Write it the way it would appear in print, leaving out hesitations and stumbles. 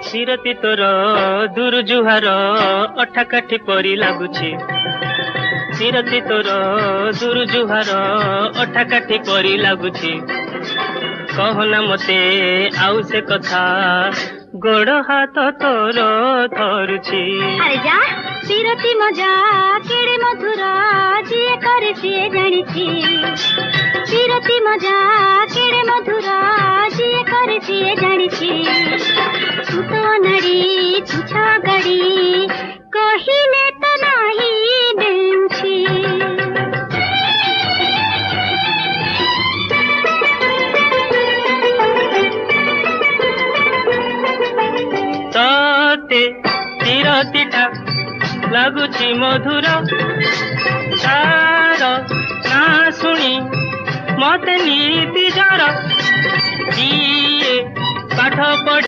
सिरती तोर दूर जुहार अठा काठी परी लगुछि सिरती तोर दूर जुहार अठा काठी परी लगुछि कहना मते आउ से कथा गोड़ हाथ तोर धरुछि। अरे जा सिरती मजा केड़े मधुर जिए करे सिए जानिछि सिरती मजा केड़े मधुर जिए करे सिए जानिछि तू तो नाड़ी तुझा गड़ी कहिले तो नाही देउछि। तोते सिरतीटा लगुछि मधुर तार ना शुणी मते नीति जर पाठ पढ़